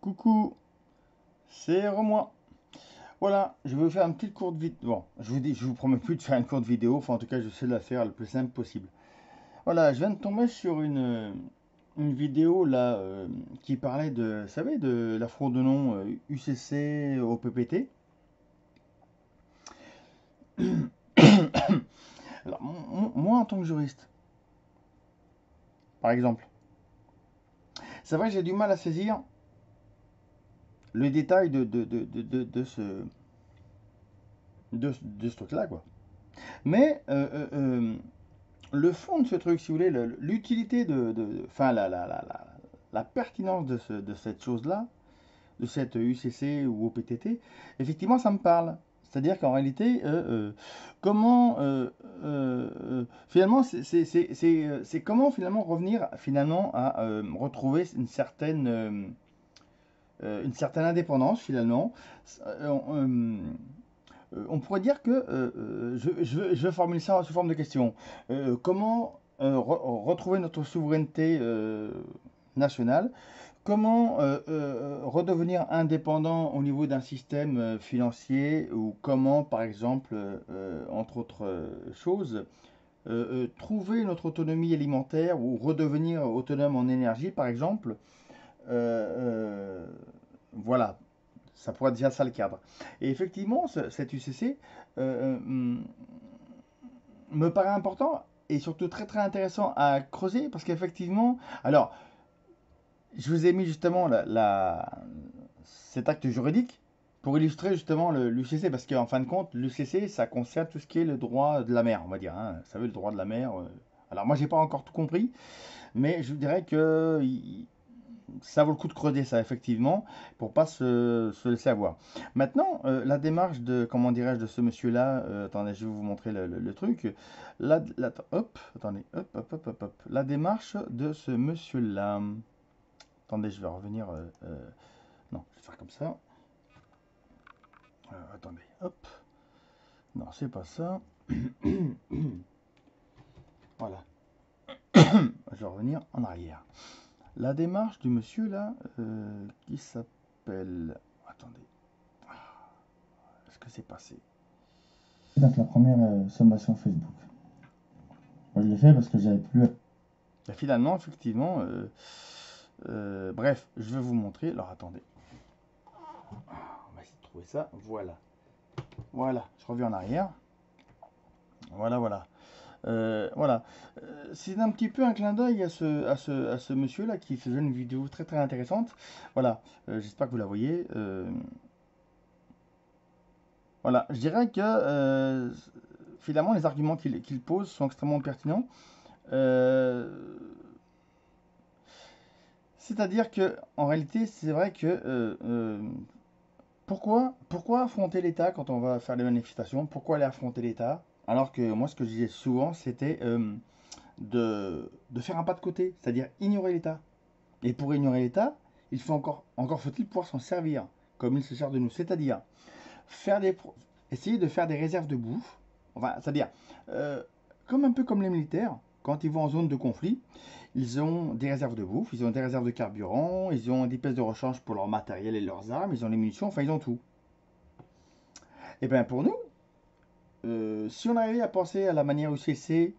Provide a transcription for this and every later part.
Coucou, c'est Romois. Voilà, je vais vous faire une petite courte vidéo. Bon, je vous promets plus de faire une courte vidéo, enfin en tout cas j'essaie de la faire le plus simple possible. Voilà, je viens de tomber sur une vidéo là qui parlait de, vous savez, de la fraude de nom UCC au PPT. Alors moi en tant que juriste, par exemple, c'est vrai que j'ai du mal à saisir le détail de ce truc-là, quoi. Mais le fond de ce truc, si vous voulez, l'utilité enfin la pertinence de cette chose-là, de cette UCC ou OPTT, effectivement, ça me parle. C'est-à-dire qu'en réalité, comment finalement, c'est comment finalement revenir finalement à retrouver une certaine indépendance finalement. On pourrait dire que, je vais formuler ça sous forme de question. Comment retrouver notre souveraineté nationale? Comment redevenir indépendant au niveau d'un système financier? Ou comment, par exemple, entre autres choses, trouver notre autonomie alimentaire ou redevenir autonome en énergie, par exemple? Euh, voilà, ça pourrait être déjà ça le cadre. Et effectivement, cet UCC me paraît important et surtout très très intéressant à creuser parce qu'effectivement, alors je vous ai mis justement cet acte juridique pour illustrer justement l'UCC parce qu'en fin de compte, l'UCC ça concerne tout ce qui est le droit de la mer, on va dire. Hein. Vous savez, le droit de la mer. Alors moi, j'ai pas encore tout compris, mais je dirais que ça vaut le coup de creuser ça, effectivement, pour pas se laisser avoir. Maintenant, la démarche de, comment dirais-je, de ce monsieur-là, attendez, je vais vous montrer le truc. Hop, attendez, hop, hop, hop, hop, hop. La démarche de ce monsieur-là. Attendez, je vais revenir. Non, je vais faire comme ça. Attendez, hop. Non, c'est pas ça. Voilà. Je vais revenir en arrière. La démarche du monsieur là, qui s'appelle. Attendez. Est-ce que c'est passé? Donc la première sommation Facebook. Moi, je l'ai fait parce que j'avais plus. Ben, finalement, effectivement, bref, je vais vous montrer. Alors attendez. On va essayer de trouver ça. Voilà. Voilà, je reviens en arrière. Voilà, voilà. Voilà. C'est un petit peu un clin d'œil à ce monsieur-là qui faisait une vidéo très très intéressante. Voilà, j'espère que vous la voyez. Voilà, je dirais que finalement les arguments qu'il pose sont extrêmement pertinents. Euh, C'est-à-dire que en réalité, c'est vrai que pourquoi affronter l'État quand on va faire des manifestations? Pourquoi aller affronter l'État? Alors que moi, ce que je disais souvent, c'était de faire un pas de côté, c'est-à-dire ignorer l'État. Et pour ignorer l'État, il faut encore faut-il pouvoir s'en servir, comme il se sert de nous, c'est-à-dire faire essayer de faire des réserves de bouffe, enfin, c'est-à-dire, euh, comme un peu comme les militaires, quand ils vont en zone de conflit, ils ont des réserves de bouffe, ils ont des réserves de carburant, ils ont des pièces de rechange pour leur matériel et leurs armes, ils ont les munitions, enfin, ils ont tout. Et bien pour nous, si on arrivait à penser à la manière UCC,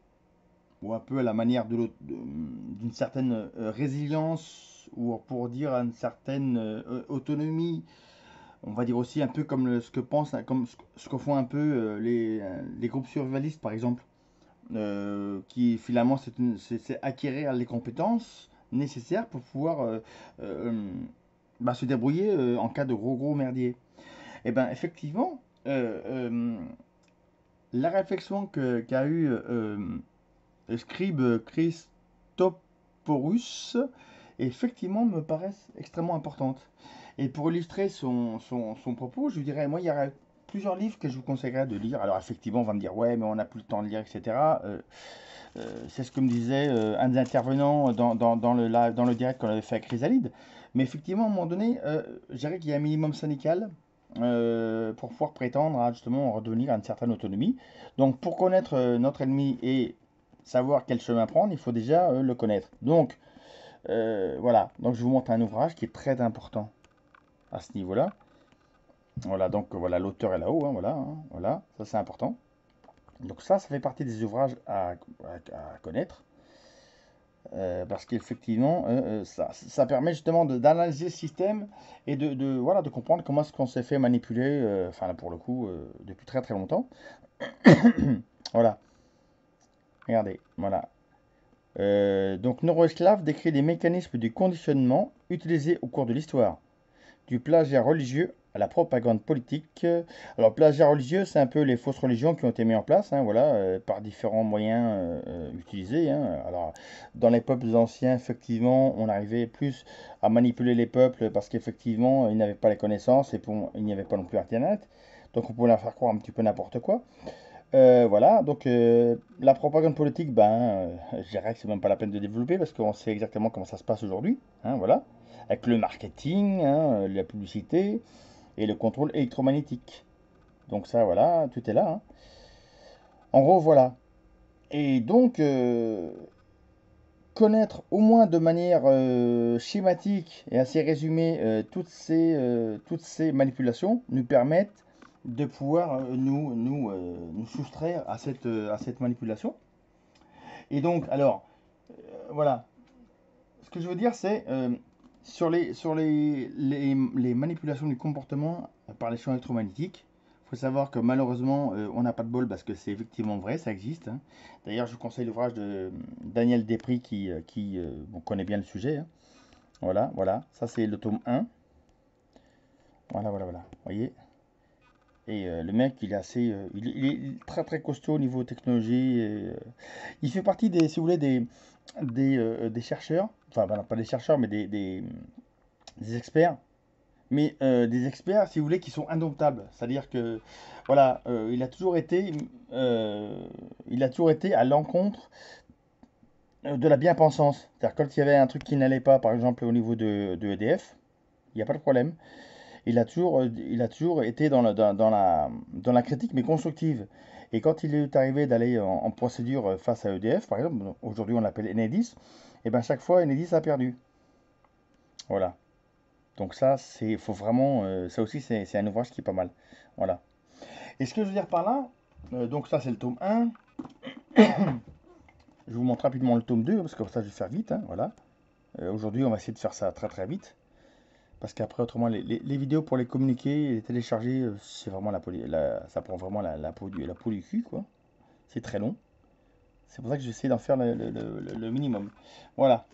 ou un peu à la manière d'une certaine résilience, ou pour dire une certaine autonomie, on va dire aussi un peu comme ce que pensent, comme ce que font un peu les groupes survivalistes par exemple, qui finalement c'est acquérir les compétences nécessaires pour pouvoir se débrouiller en cas de gros merdier. Et bien effectivement, la réflexion qu'a eu Scribe Christoporus, effectivement, me paraissent extrêmement importantes. Et pour illustrer son propos, je vous dirais, moi, il y aurait plusieurs livres que je vous conseillerais de lire. Alors, effectivement, on va me dire, ouais, mais on n'a plus le temps de lire, etc. C'est ce que me disait un des intervenants dans le direct qu'on avait fait avec Chrysalide. Mais effectivement, à un moment donné, je dirais qu'il y a un minimum syndical pour pouvoir prétendre à justement redevenir à une certaine autonomie. Donc, pour connaître notre ennemi et savoir quel chemin prendre, il faut déjà le connaître. Donc, voilà. Donc, je vous montre un ouvrage qui est très important. à ce niveau-là. Voilà, donc voilà, l'auteur est là-haut, hein, voilà, voilà, ça c'est important. Donc ça fait partie des ouvrages à connaître. Parce qu'effectivement, ça permet justement d'analyser le système et voilà, de comprendre comment est-ce qu'on s'est fait manipuler, enfin là pour le coup, depuis très très longtemps. Voilà, regardez, voilà. Donc Neuroesclave décrit les mécanismes du conditionnement utilisés au cours de l'histoire, du plagiat religieux à la propagande politique. Alors, plagiat religieux, c'est un peu les fausses religions qui ont été mises en place, hein, voilà, par différents moyens utilisés, hein. Alors, dans les peuples anciens, effectivement, on arrivait plus à manipuler les peuples parce qu'effectivement, ils n'avaient pas les connaissances et il n'y avait pas non plus Internet. Donc, on pouvait leur faire croire un petit peu n'importe quoi. Voilà, donc la propagande politique, je dirais que c'est même pas la peine de développer parce qu'on sait exactement comment ça se passe aujourd'hui, hein, voilà, avec le marketing, hein, la publicité et le contrôle électromagnétique. Donc ça, voilà, tout est là, hein. En gros, voilà. Et donc, connaître au moins de manière schématique et assez résumée toutes ces manipulations nous permettent de pouvoir nous soustraire à cette manipulation. Et donc, alors, voilà, ce que je veux dire, c'est sur les manipulations du comportement par les champs électromagnétiques, il faut savoir que malheureusement, on n'a pas de bol parce que c'est effectivement vrai, ça existe, hein. D'ailleurs, je vous conseille l'ouvrage de Daniel Desprez bon, connaît bien le sujet, hein. Voilà, voilà, ça c'est le tome 1. Voilà, voilà, voilà. Vous voyez? Et le mec, il est assez, il est très très costaud au niveau technologie. Il fait partie des, si vous voulez, des chercheurs, enfin, voilà, pas des chercheurs, mais des experts, mais des experts, si vous voulez, qui sont indomptables. C'est-à-dire que, voilà, il a toujours été à l'encontre de la bien-pensance. C'est-à-dire quand il y avait un truc qui n'allait pas, par exemple au niveau de EDF, il n'y a pas de problème. Il a toujours été dans la critique, mais constructive. Et quand il est arrivé d'aller en procédure face à EDF, par exemple, aujourd'hui on l'appelle Enedis, et bien chaque fois Enedis a perdu. Voilà. Donc ça, faut vraiment, ça aussi c'est un ouvrage qui est pas mal. Voilà. Et ce que je veux dire par là, donc ça c'est le tome 1. Je vous montre rapidement le tome 2, parce que ça je vais faire vite, hein, voilà. Aujourd'hui on va essayer de faire ça très très vite. Parce qu'après, autrement, les vidéos pour les communiquer et les télécharger, c'est vraiment ça prend vraiment la peau du cul, quoi. C'est très long. C'est pour ça que j'essaie d'en faire le minimum. Voilà.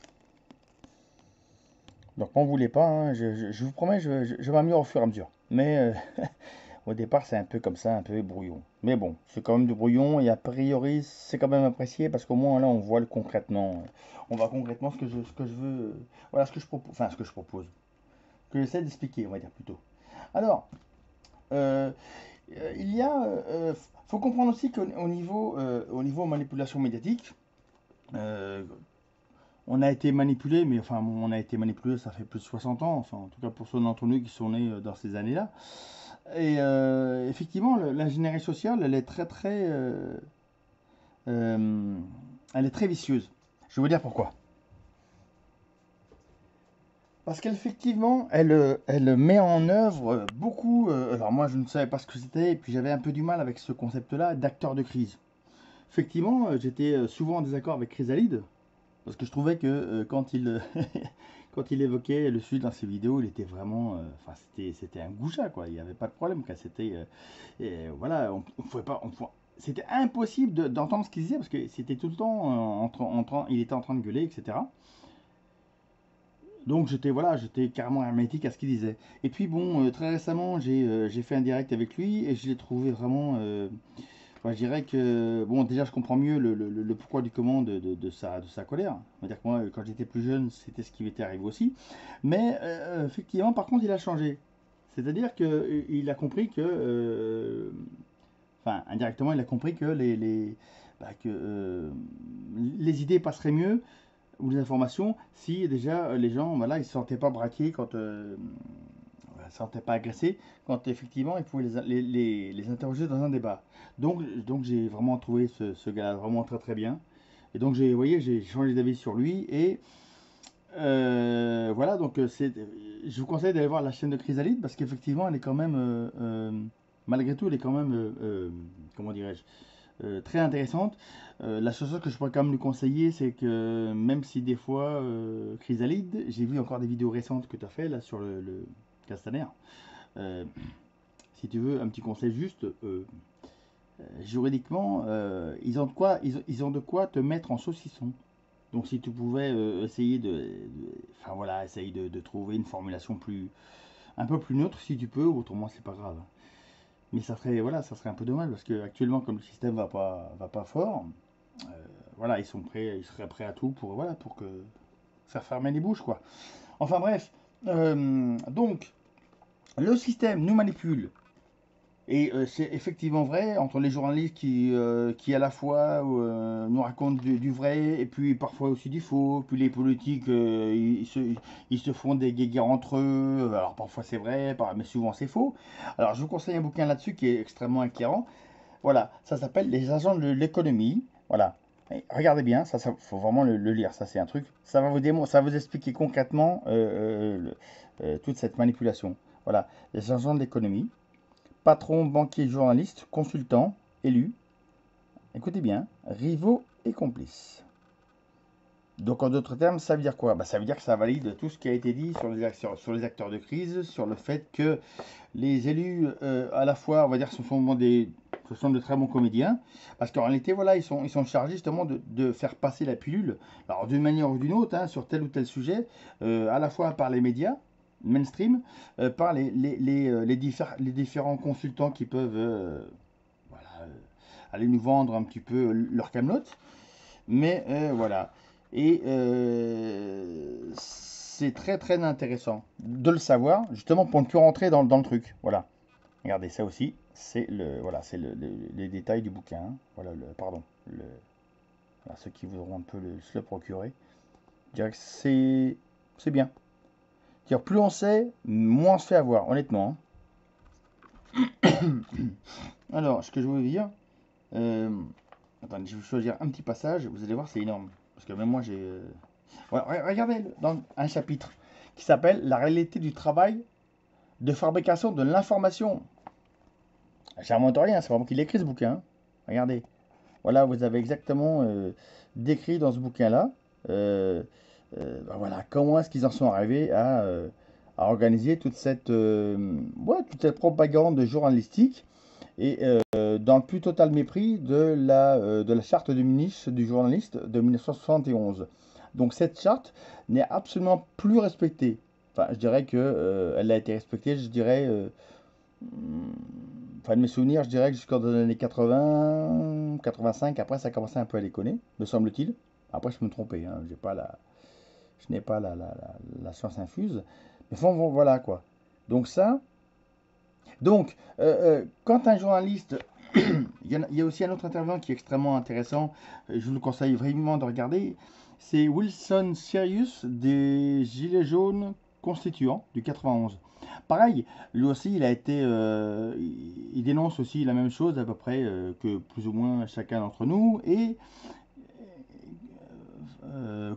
Donc, m'en voulez pas, hein, je vous promets, je m'améliore au fur et à mesure. Mais au départ, c'est un peu comme ça, un peu brouillon. Mais bon, c'est quand même du brouillon et a priori, c'est quand même apprécié parce qu'au moins là, on voit le concrètement. On voit concrètement ce que je veux. Voilà ce que je propose. Enfin, ce que je propose. Que j'essaie d'expliquer, on va dire plutôt. Alors, euh, il y a, faut comprendre aussi au niveau manipulation médiatique, euh, on a été manipulé, mais enfin, on a été manipulé, ça fait plus de 60 ans, enfin, en tout cas pour ceux d'entre nous qui sont nés dans ces années-là. Et effectivement, l'ingénierie sociale, elle est euh, elle est très vicieuse. Je vais vous dire pourquoi. Parce qu'effectivement, elle met en œuvre beaucoup. Alors moi, je ne savais pas ce que c'était, et puis j'avais un peu du mal avec ce concept-là d'acteur de crise. Effectivement, j'étais souvent en désaccord avec Chrysalide, parce que je trouvais que quand il évoquait le sujet dans ses vidéos, il était vraiment, enfin, c'était un goujat, quoi. Il n'y avait pas de problème, quoi. C'était, voilà, on pouvait pas, c'était impossible d'entendre ce qu'il disait parce que c'était tout le temps il était en train de gueuler, etc. Donc j'étais voilà, j'étais carrément hermétique à ce qu'il disait. Et puis bon, très récemment, j'ai fait un direct avec lui et je l'ai trouvé vraiment. Enfin, je dirais que bon, déjà je comprends mieux le pourquoi du comment de sa colère. On va dire que moi, quand j'étais plus jeune, c'était ce qui m'était arrivé aussi. Mais effectivement, par contre, il a changé. C'est-à-dire qu'il a compris que, enfin, indirectement, il a compris que les idées passeraient mieux ou les informations si déjà les gens voilà, ils ne se sentaient pas braqués quand ne se sentaient pas agressés quand effectivement ils pouvaient les interroger dans un débat. Donc j'ai vraiment trouvé ce gars vraiment très très bien. Et donc vous voyez, j'ai changé d'avis sur lui et voilà, donc je vous conseille d'aller voir la chaîne de Chrysalide parce qu'effectivement, elle est quand même, malgré tout, elle est quand même, comment dirais-je, très intéressante. La seule chose que je pourrais quand même lui conseiller, c'est que même si des fois, Chrysalide, j'ai vu encore des vidéos récentes que tu as fait là sur le Castaner. Euh, Si tu veux, un petit conseil juste, juridiquement, ils ont de quoi te mettre en saucisson. Donc si tu pouvais essayer enfin voilà, essayer de trouver une formulation un peu plus neutre si tu peux, autrement c'est pas grave. Mais ça serait, voilà, ça serait un peu dommage parce que actuellement comme le système va pas fort, euh, voilà, ils seraient prêts à tout pour, voilà, pour que faire fermer les bouches quoi. Enfin bref, donc le système nous manipule. Et c'est effectivement vrai, entre les journalistes qui à la fois nous racontent du vrai et puis parfois aussi du faux, puis les politiques ils se font des guéguerres entre eux, alors parfois c'est vrai, mais souvent c'est faux. Alors je vous conseille un bouquin là-dessus qui est extrêmement éclairant. Voilà, ça s'appelle Les agents de l'économie. Voilà. Et regardez bien, ça faut vraiment le lire, ça c'est un truc. Ça va vous expliquer concrètement toute cette manipulation. Voilà, les agents de l'économie. Patron, banquier, journaliste, consultant, élu, écoutez bien, rivaux et complices. Donc en d'autres termes, ça veut dire quoi? Ça veut dire que ça valide tout ce qui a été dit sur les acteurs de crise, sur le fait que les élus, à la fois, on va dire, ce sont de très bons comédiens, parce qu'en réalité, voilà, ils sont chargés justement de faire passer la pilule, alors d'une manière ou d'une autre, hein, sur tel ou tel sujet, à la fois par les médias, mainstream, par les différents consultants qui peuvent voilà, aller nous vendre un petit peu leur camelote. Mais voilà. Et c'est très très intéressant de le savoir, justement pour ne plus rentrer dans le truc. Voilà. Regardez, ça aussi, c'est les détails du bouquin, hein. Voilà, pardon. Voilà, ceux qui voudront un peu se le procurer. Je dirais que c'est bien. Dire plus on sait, moins on se fait avoir, honnêtement, hein. Alors, ce que je veux dire, euh, attendez, je vais choisir un petit passage. Vous allez voir, c'est énorme. Parce que même moi, j'ai. Voilà, regardez dans un chapitre qui s'appelle La réalité du travail de fabrication de l'information. J'invente rien, c'est vraiment qu'il écrit ce bouquin, hein. Regardez. Voilà, vous avez exactement décrit dans ce bouquin-là, voilà, comment est-ce qu'ils en sont arrivés à organiser toute cette propagande journalistique et dans le plus total mépris de la charte de ministre du journaliste de 1971. Donc cette charte n'est absolument plus respectée. Enfin, je dirais que elle a été respectée, je dirais, enfin de mes souvenirs, je dirais que jusqu'en les années 80, 85, après ça a commencé un peu à déconner, me semble-t-il. Après, je peux me tromper, hein, je n'ai pas la science infuse. Mais bon, voilà quoi. Donc ça, quand un journaliste, il y a aussi un autre intervenant qui est extrêmement intéressant, je vous le conseille vraiment de regarder, c'est Wilson Sirius des Gilets jaunes constituants du 91. Pareil, lui aussi, il dénonce aussi la même chose à peu près que plus ou moins chacun d'entre nous, et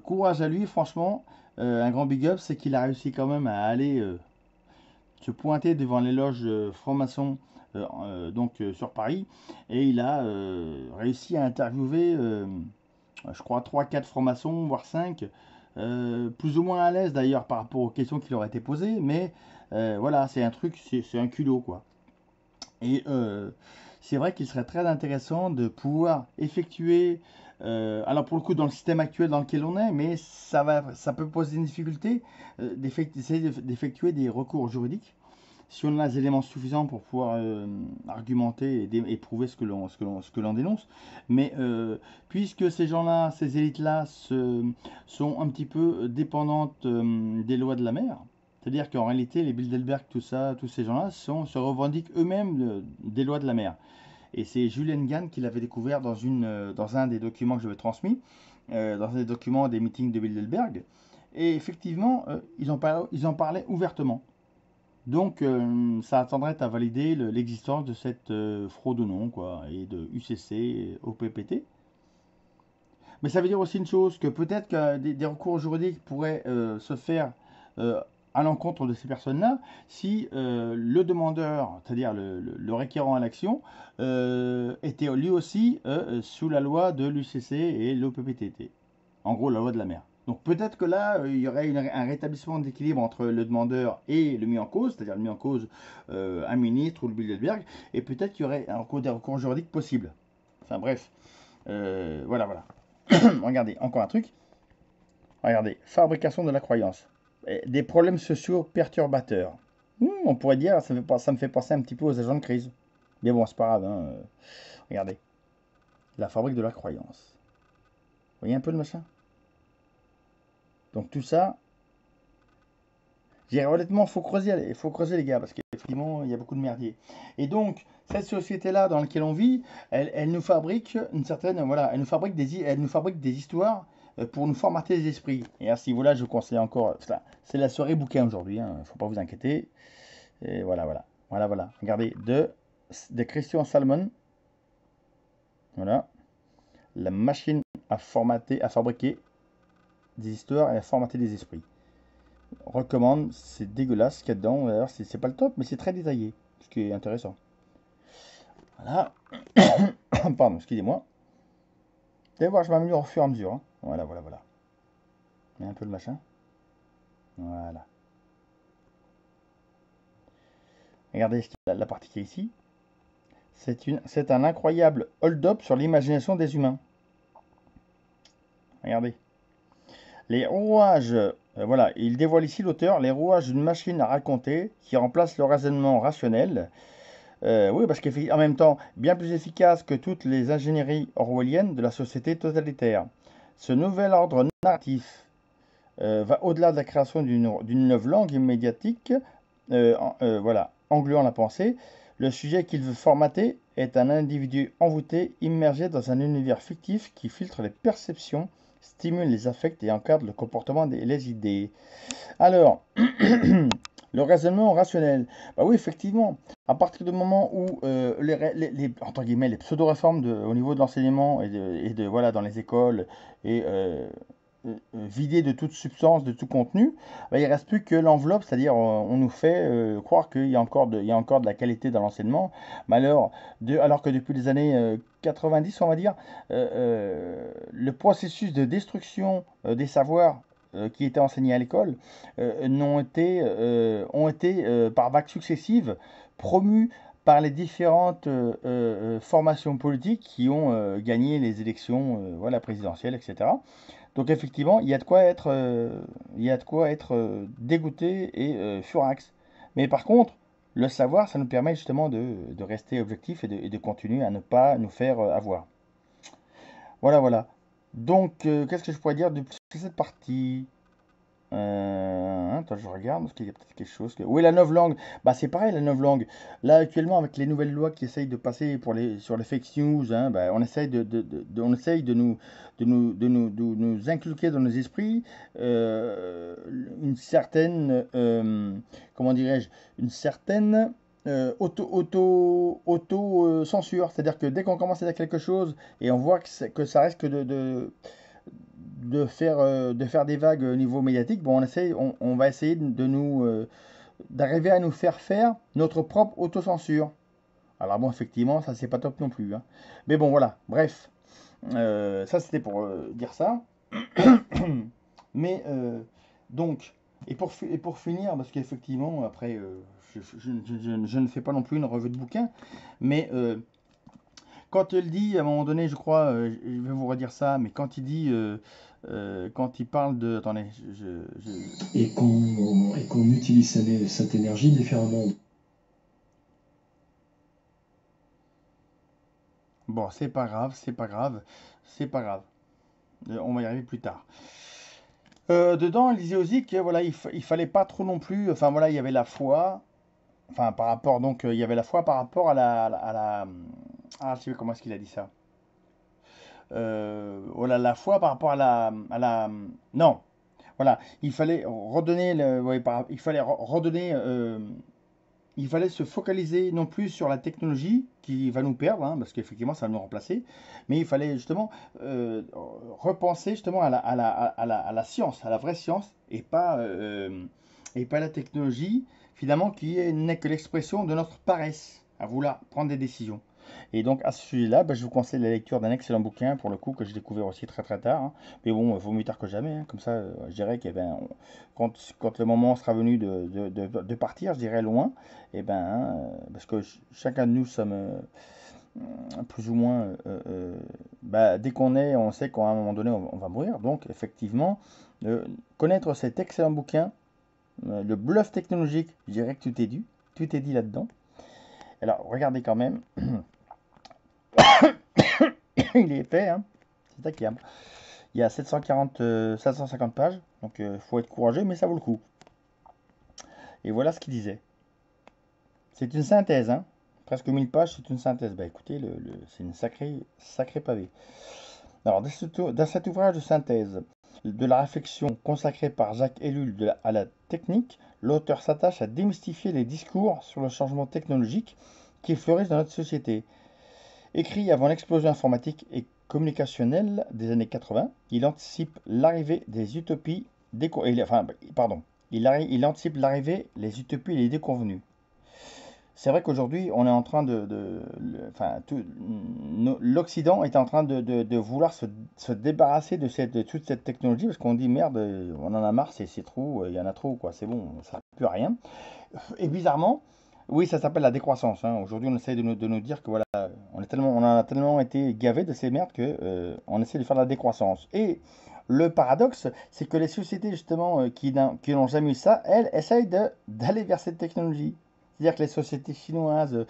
courage à lui, franchement, un grand big up, c'est qu'il a réussi quand même à aller se pointer devant les loges francs-maçons sur Paris et il a réussi à interviewer je crois 3 4 francs-maçons voire 5 plus ou moins à l'aise d'ailleurs par rapport aux questions qui leur étaient posées mais voilà c'est un truc c'est un culot quoi et c'est vrai qu'il serait très intéressant de pouvoir effectuer alors pour le coup dans le système actuel dans lequel on est, mais ça peut poser une difficulté d'effectuer des recours juridiques si on a les éléments suffisants pour pouvoir argumenter et prouver ce que l'on dénonce. Mais puisque ces gens-là, ces élites-là, sont un petit peu dépendantes des lois de la mer, c'est-à-dire qu'en réalité, les Bilderberg, tout ça, tous ces gens-là se revendiquent eux-mêmes des lois de la mer. Et c'est Julian Gann qui l'avait découvert dans un des documents que je lui ai transmis, dans un des documents des meetings de Bilderberg. Et effectivement, ils en parlaient ouvertement. Donc, ça attendrait à valider l'existence de cette fraude ou non, quoi, et de UCC, et OPPT. Mais ça veut dire aussi une chose, que peut-être que des recours juridiques pourraient se faire euh, à l'encontre de ces personnes-là si le demandeur, c'est-à-dire le requérant à l'action, était lui aussi sous la loi de l'UCC et l'OPPTT. En gros, la loi de la mer. Donc peut-être que là, il y aurait un rétablissement d'équilibre entre le demandeur et le mis en cause, c'est-à-dire le mis en cause un ministre ou le Bilderberg, et peut-être qu'il y aurait un recours juridique possible. Enfin bref, voilà, voilà. Regardez, encore un truc. Regardez, fabrication de la croyance. Des problèmes sociaux perturbateurs. On pourrait dire, ça me fait penser un petit peu aux agents de crise. Mais bon, c'est pas grave. Hein. Regardez, la fabrique de la croyance. Vous voyez un peu le machin? Donc tout ça, honnêtement, il faut creuser les gars, parce qu'effectivement, il y a beaucoup de merdier. Et donc, cette société-là dans laquelle on vit, elle nous fabrique une certaine, voilà, elle nous fabrique des histoires pour nous formater les esprits. Et à ce niveau-là, je vous conseille encore, c'est la soirée bouquin aujourd'hui, hein, faut pas vous inquiéter. Et voilà, voilà, voilà, voilà. Regardez, de Christian Salmon, voilà, la machine à formater, à fabriquer des histoires et à formater des esprits. Recommande, c'est dégueulasse ce qu'il y a dedans. D'ailleurs, c'est pas le top, mais c'est très détaillé, ce qui est intéressant. Voilà. Pardon, excusez-moi. Vous allez voir, je m'améliore au fur et à mesure. Hein. Voilà, voilà, voilà. Mets un peu le machin. Voilà. Regardez la partie qui est ici. C'est un incroyable hold-up sur l'imagination des humains. Regardez. Les rouages, voilà, il dévoile ici l'auteur, les rouages d'une machine à raconter qui remplace le raisonnement rationnel. Oui, parce qu'en même temps, bien plus efficace que toutes les ingénieries orwelliennes de la société totalitaire. Ce nouvel ordre narratif va au-delà de la création d'une neuve langue médiatique, voilà, engluant la pensée. Le sujet qu'il veut formater est un individu envoûté, immergé dans un univers fictif qui filtre les perceptions, stimule les affects et encadre le comportement et les idées. Alors, le raisonnement rationnel. Bah oui, effectivement, à partir du moment où entre guillemets, les pseudo-réformes au niveau de l'enseignement voilà, dans les écoles et vidées de toute substance, de tout contenu, bah, il ne reste plus que l'enveloppe, c'est-à-dire on nous fait croire qu'il y a encore de la qualité dans l'enseignement, mais alors que depuis les années 90, on va dire, le processus de destruction des savoirs qui étaient enseignés à l'école ont été par vagues successives promus par les différentes formations politiques qui ont gagné les élections voilà, présidentielles, etc. Donc effectivement, il y a de quoi être dégoûté et furax. Mais par contre, le savoir, ça nous permet justement de rester objectif et de continuer à ne pas nous faire avoir. Voilà, voilà. Donc, qu'est-ce que je pourrais dire de plus sur cette partie? Attends, je regarde, parce qu'il y a peut-être quelque chose. Oui, la novlangue. Bah, c'est pareil, la novlangue. Là, actuellement, avec les nouvelles lois qui essayent de passer sur les fake news, hein, bah, on essaye on essaye de nous inculquer dans nos esprits une certaine, comment dirais-je, une certaine auto-censure. C'est-à-dire que dès qu'on commence à dire quelque chose et on voit que ça risque de faire des vagues au niveau médiatique, bon, on va essayer d'arriver à nous faire notre propre autocensure. Alors bon, effectivement, ça c'est pas top non plus. Hein. Mais bon, voilà, bref. Ça c'était pour dire ça. Mais donc, et pour finir, parce qu'effectivement, après, je ne fais pas non plus une revue de bouquin, mais quand il dit, à un moment donné, je crois, je vais vous redire ça, mais quand il dit, quand il parle de, attendez, Et qu'on utilise cette énergie différemment. Bon, c'est pas grave, c'est pas grave, c'est pas grave. On va y arriver plus tard. Dedans, il disait aussi que voilà, il fallait pas trop non plus. Enfin voilà, il y avait la foi. Enfin par rapport donc, il y avait la foi par rapport ah, je sais plus comment est-ce qu'il a dit ça. Voilà, la foi par rapport non. Voilà, il fallait redonner il fallait se focaliser non plus sur la technologie qui va nous perdre, hein, parce qu'effectivement ça va nous remplacer, mais il fallait justement repenser justement à la science, à la vraie science, et pas et pas la technologie, finalement, n'est que l'expression de notre paresse à vouloir prendre des décisions. Et donc, à ce sujet-là, je vous conseille la lecture d'un excellent bouquin, pour le coup, que j'ai découvert aussi très très tard, hein. Mais bon, il vaut mieux tard que jamais, hein. Comme ça, je dirais que quand le moment sera venu de partir, je dirais loin, et parce que chacun de nous sommes plus ou moins, dès qu'on est, on sait qu'à un moment donné, on va mourir. Donc, effectivement, connaître cet excellent bouquin, le bluff technologique, je dirais que tout est dit là-dedans. Alors, regardez quand même, il est épais, hein. C'est ça qui est. Il y a 750 pages, donc il faut être courageux, mais ça vaut le coup. Et voilà ce qu'il disait. C'est une synthèse, hein. Presque 1000 pages, c'est une synthèse. Écoutez, c'est une sacrée pavé. Alors, dans cet ouvrage de synthèse de la réflexion consacrée par Jacques Ellul à la technique, l'auteur s'attache à démystifier les discours sur le changement technologique qui fleurissent dans notre société. Écrit avant l'explosion informatique et communicationnelle des années 80, il anticipe l'arrivée des utopies, il anticipe l'arrivée, les utopies et les idées. C'est vrai qu'aujourd'hui, on est en train l'Occident est en train de vouloir se débarrasser de toute cette technologie parce qu'on dit merde, on en a marre, c'est trop, il y en a trop, quoi, c'est bon, ça ne sert plus à rien. Et bizarrement, oui, ça s'appelle la décroissance, hein. Aujourd'hui, on essaie de nous dire que voilà, on a tellement été gavé de ces merdes que on essaie de faire de la décroissance. Et le paradoxe, c'est que les sociétés justement qui n'ont jamais eu ça, elles essayent d'aller vers cette technologie. C'est-à-dire que les sociétés chinoises,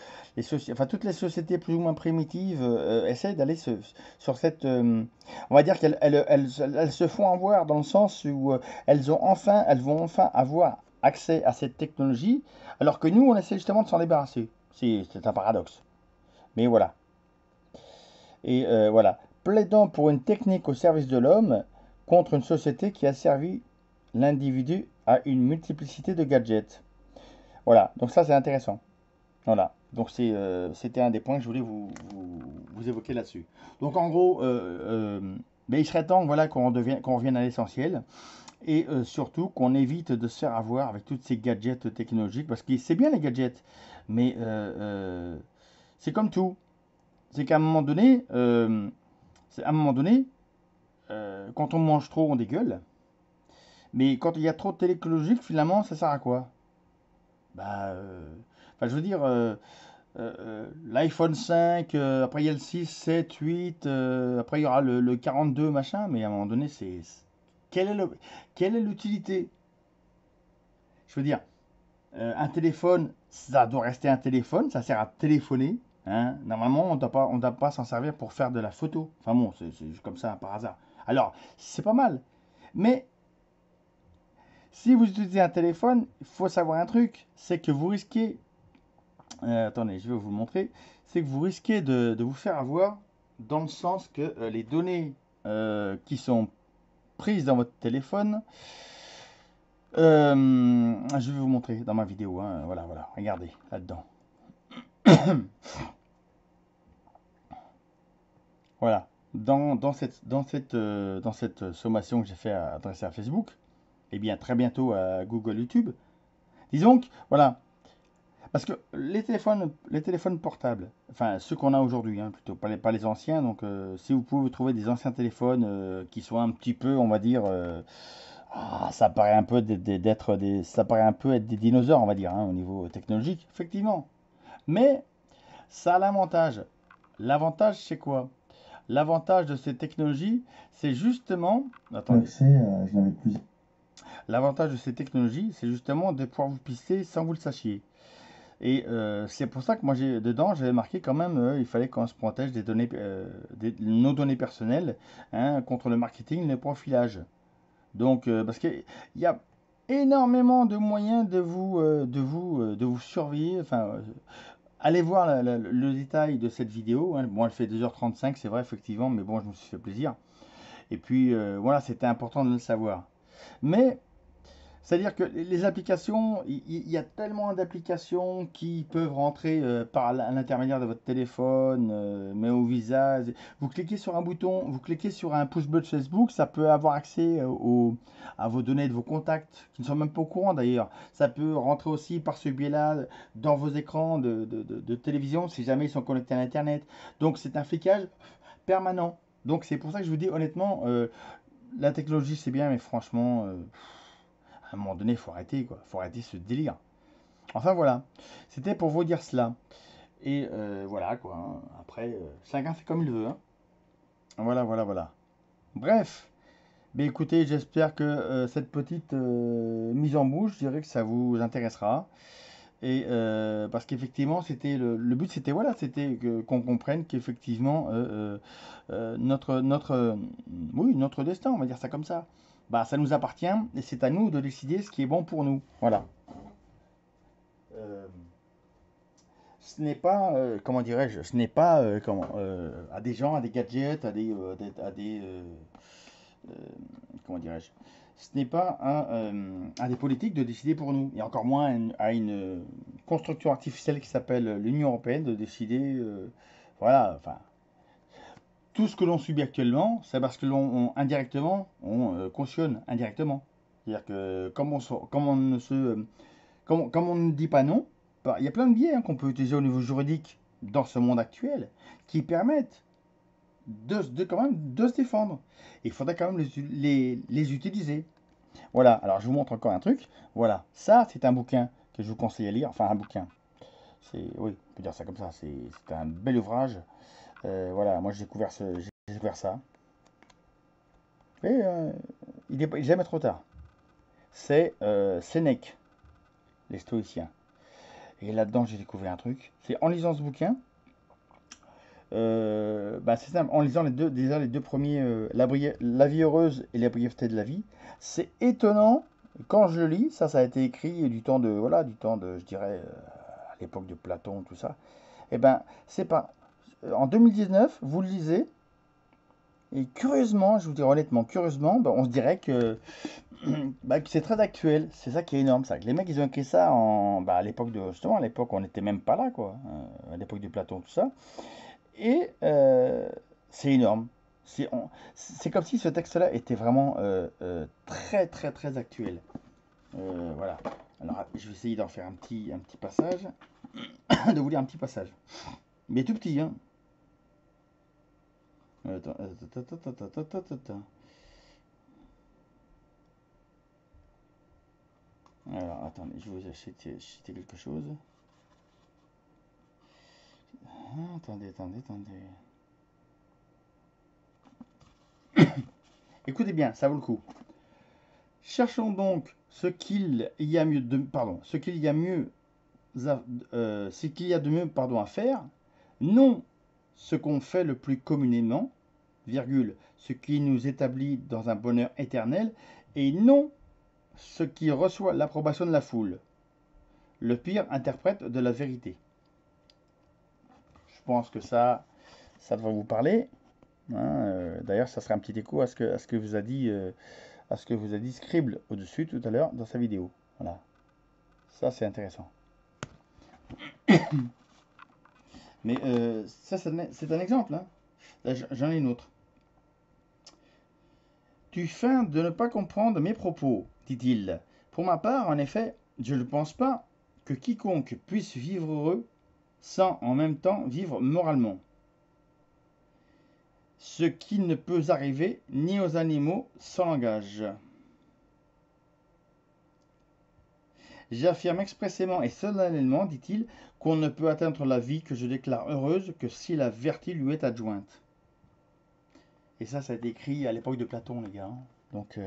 toutes les sociétés plus ou moins primitives essayent d'aller sur cette... on va dire qu'elles se font avoir dans le sens où elles vont enfin avoir accès à cette technologie, alors que nous, on essaie justement de s'en débarrasser. C'est un paradoxe. Mais voilà. Et voilà. Plaidant pour une technique au service de l'homme contre une société qui a servi l'individu à une multiplicité de gadgets. Voilà, donc ça c'est intéressant. Voilà, donc c'était un des points que je voulais vous évoquer là-dessus. Donc en gros, il serait temps voilà, qu'on revienne à l'essentiel et surtout qu'on évite de se faire avoir avec toutes ces gadgets technologiques parce que c'est bien les gadgets, mais c'est comme tout. C'est qu'à un moment donné, quand on mange trop, on dégueule. Mais quand il y a trop de technologique, finalement, ça sert à quoi? Je veux dire, l'iPhone 5, après il y a le 6, 7, 8, après il y aura le 42, machin, mais à un moment donné, quelle est l'utilité? Je veux dire, un téléphone, ça doit rester un téléphone, ça sert à téléphoner, hein. Normalement, on ne doit pas s'en servir pour faire de la photo. Enfin bon, c'est comme ça, par hasard. Alors, c'est pas mal. Mais si vous utilisez un téléphone, il faut savoir un truc, c'est que vous risquez, attendez, je vais vous le montrer, c'est que vous risquez de vous faire avoir dans le sens que les données qui sont prises dans votre téléphone, je vais vous montrer dans ma vidéo, hein, voilà, regardez là-dedans. Voilà, dans cette sommation que j'ai fait adresser à Facebook, et bien très bientôt à Google, YouTube, disons que, voilà, parce que les téléphones portables, enfin ceux qu'on a aujourd'hui, hein, plutôt, pas les anciens, donc si vous pouvez trouver des anciens téléphones qui sont un petit peu, on va dire, ça paraît un peu ça paraît un peu être des dinosaures, on va dire, hein, au niveau technologique, effectivement. Mais ça a l'avantage. L'avantage, c'est quoi? L'avantage de ces technologies, c'est justement, attendez, je n'avais plus. l'avantage de ces technologies, c'est justement de pouvoir vous pister sans que vous le sachiez. Et c'est pour ça que moi, dedans, j'avais marqué quand même, il fallait qu'on se protège des données, nos données personnelles, hein, contre le marketing et le profilage. Donc, parce qu'il y a énormément de moyens de vous surveiller. Enfin, allez voir le détail de cette vidéo, hein. Bon, elle fait 2h35, c'est vrai, effectivement, mais bon, je me suis fait plaisir. Et puis, voilà, c'était important de le savoir. Mais C'est-à-dire que les applications, il y a tellement d'applications qui peuvent rentrer par à l'intermédiaire de votre téléphone, mais au visage. Vous cliquez sur un bouton, vous cliquez sur un push-button Facebook, ça peut avoir accès à vos données de vos contacts, qui ne sont même pas au courant d'ailleurs. Ça peut rentrer aussi par ce biais-là dans vos écrans de télévision, si jamais ils sont connectés à Internet. Donc c'est un flicage permanent. Donc c'est pour ça que je vous dis honnêtement, la technologie c'est bien, mais franchement, à un moment donné, il faut arrêter, quoi. Il faut arrêter ce délire. Enfin voilà, c'était pour vous dire cela. Et voilà, quoi, hein. Après, chacun fait comme il veut, hein. Voilà, voilà, voilà. Bref, mais écoutez, j'espère que cette petite mise en bouche, je dirais que ça vous intéressera. Et parce qu'effectivement, c'était le but, c'était voilà, c'était qu'on comprenne qu'effectivement oui, notre destin, on va dire ça comme ça, bah ça nous appartient et c'est à nous de décider ce qui est bon pour nous. Voilà. Euh, ce n'est pas, comment dirais-je, ce n'est pas à des gens, à des gadgets, euh, comment dirais-je, ce n'est pas à des politiques de décider pour nous, et encore moins à une construction artificielle qui s'appelle l'Union européenne de décider, voilà, enfin, tout ce que l'on subit actuellement, c'est parce que indirectement, on cautionne indirectement. C'est-à-dire que comme on ne se, comme on ne dit pas non, bah, il y a plein de biais hein, qu'on peut utiliser au niveau juridique dans ce monde actuel qui permettent quand même de se défendre. Il faudrait quand même les utiliser. Voilà, alors je vous montre encore un truc. Voilà, ça c'est un bouquin que je vous conseille à lire. Enfin un bouquin, oui, on peut dire ça comme ça. C'est un bel ouvrage. Voilà, moi j'ai découvert ça. Et il n'est jamais trop tard. C'est Sénèque, les stoïciens. Et là-dedans j'ai découvert un truc. C'est en lisant ce bouquin, bah, c'est simple, en lisant déjà les deux premiers, la vie heureuse et la brièveté de la vie, c'est étonnant. Quand je le lis, ça a été écrit du temps de, voilà, du temps de, je dirais, à l'époque de Platon, tout ça. Et ben, c'est pas. En 2019, vous le lisez, et curieusement, je vous dis honnêtement, curieusement, bah, on se dirait bah, que c'est très actuel. C'est ça qui est énorme, ça. Que les mecs, ils ont écrit ça bah, à l'époque de, justement, à l'époque, on n'était même pas là, quoi. À l'époque de Platon, tout ça. Et c'est énorme. C'est comme si ce texte-là était vraiment très très très actuel. Voilà. Alors je vais essayer d'en faire un petit passage, de vous lire un petit passage. Mais tout petit, hein. Attends. Alors attendez, je vais vous acheter quelque chose. Attendez. Écoutez bien, ça vaut le coup. Cherchons donc ce qu'il y a mieux de, pardon, ce qu'il y a mieux ce qu'il y a de mieux pardon, à faire, non ce qu'on fait le plus communément, virgule, ce qui nous établit dans un bonheur éternel, et non ce qui reçoit l'approbation de la foule, le pire interprète de la vérité. Je pense que ça devrait vous parler. Hein, d'ailleurs, ça sera un petit écho à ce que vous a dit, Scribble au-dessus tout à l'heure dans sa vidéo. Voilà, ça c'est intéressant. Mais ça, c'est un exemple. Hein. Là, j'en ai une autre. Tu feins de ne pas comprendre mes propos, dit-il. Pour ma part, en effet, je ne pense pas que quiconque puisse vivre heureux sans en même temps vivre moralement. Ce qui ne peut arriver ni aux animaux sans langage. J'affirme expressément et solennellement, dit-il, qu'on ne peut atteindre la vie que je déclare heureuse que si la vertu lui est adjointe. Et ça a été écrit à l'époque de Platon, les gars. Donc,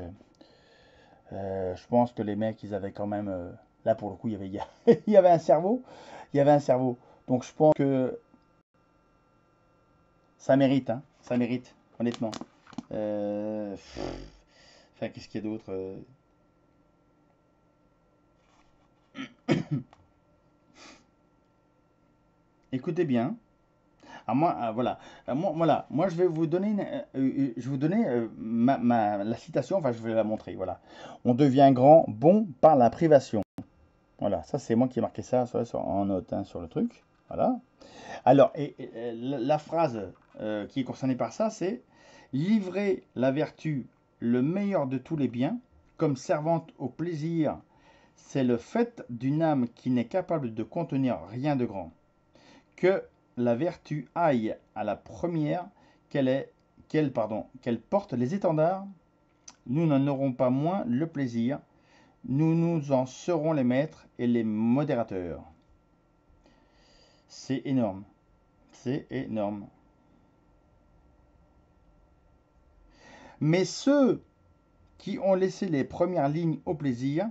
je pense que les mecs, ils avaient quand même. Là, pour le coup, il y avait un cerveau. Il y avait un cerveau. Donc, je pense que ça mérite, hein. Ça mérite, honnêtement. Enfin, qu'est-ce qu'il y a d'autre Écoutez bien. Ah, moi, voilà. Moi, je vais vous donner, je vais vous donner la citation, enfin, je vais la montrer. Voilà. On devient grand, bon par la privation. Voilà, ça, c'est moi qui ai marqué ça en note hein, sur le truc. Voilà. Alors, la phrase qui est concernée par ça, c'est livrer la vertu, le meilleur de tous les biens, comme servante au plaisir, c'est le fait d'une âme qui n'est capable de contenir rien de grand. Que la vertu aille à la première, qu'elle porte les étendards, nous n'en aurons pas moins le plaisir, nous nous en serons les maîtres et les modérateurs. C'est énorme, c'est énorme. Mais ceux qui ont laissé les premières lignes au plaisir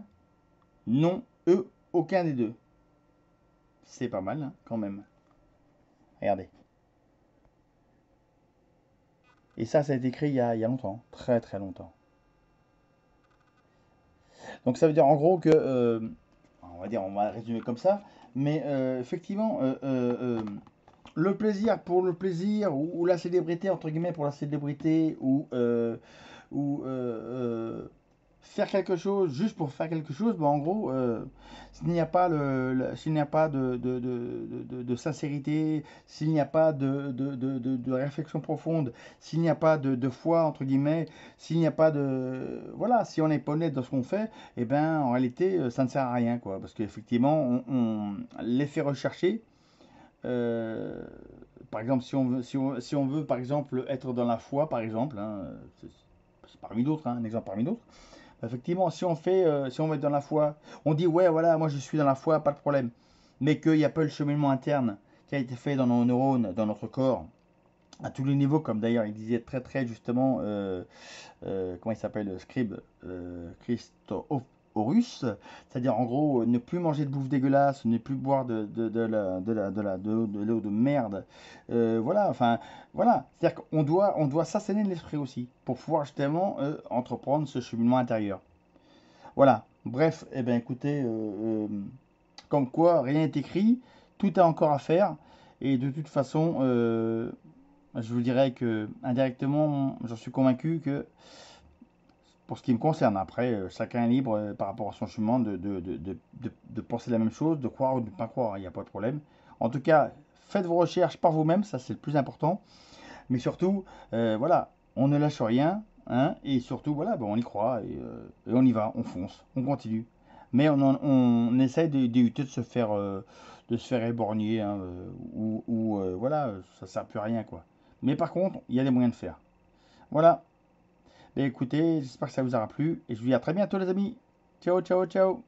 n'ont, eux, aucun des deux. C'est pas mal, hein, quand même. Regardez. Et ça a été écrit il y a longtemps, très très longtemps. Donc ça veut dire en gros que, on va résumer comme ça, mais effectivement, le plaisir pour le plaisir, ou la célébrité entre guillemets pour la célébrité, ou faire quelque chose juste pour faire quelque chose, ben, en gros, s'il n'y a pas, s'il n'y a pas de sincérité, s'il n'y a pas de réflexion profonde, s'il n'y a pas de foi, entre guillemets, s'il n'y a pas de... Voilà, si on n'est pas honnête dans ce qu'on fait, eh ben, en réalité, ça ne sert à rien, quoi. Parce qu'effectivement, l'effet recherché, euh, par exemple, si on veut, par exemple, être dans la foi, par exemple, hein, c'est parmi d'autres, hein, un exemple parmi d'autres. Effectivement, si on va être dans la foi, on dit ouais, voilà, moi je suis dans la foi, pas de problème. Mais qu'il n'y a pas le cheminement interne qui a été fait dans nos neurones, dans notre corps, à tous les niveaux, comme d'ailleurs il disait très très justement, comment il s'appelle, le scribe Christophorus, c'est-à-dire en gros ne plus manger de bouffe dégueulasse, ne plus boire de l'eau de merde, voilà, enfin voilà, c'est-à-dire on doit s'assainir de l'esprit aussi pour pouvoir justement entreprendre ce cheminement intérieur. Voilà, bref, eh ben écoutez, comme quoi rien n'est écrit, tout est encore à faire, et de toute façon, je vous dirais que indirectement, j'en suis convaincu que pour ce qui me concerne, après, chacun est libre par rapport à son chemin de penser la même chose, de croire ou de ne pas croire, il n'y a pas de problème. En tout cas, faites vos recherches par vous-même, ça c'est le plus important. Mais surtout, voilà, on ne lâche rien, hein, et surtout, voilà, ben, on y croit, et on y va, on fonce, on continue. Mais on essaye d'éviter de se faire éborgner, hein, voilà, ça sert plus à rien, quoi. Mais par contre, il y a des moyens de faire. Voilà. Ben, écoutez, j'espère que ça vous aura plu, et je vous dis à très bientôt, les amis. Ciao, ciao, ciao.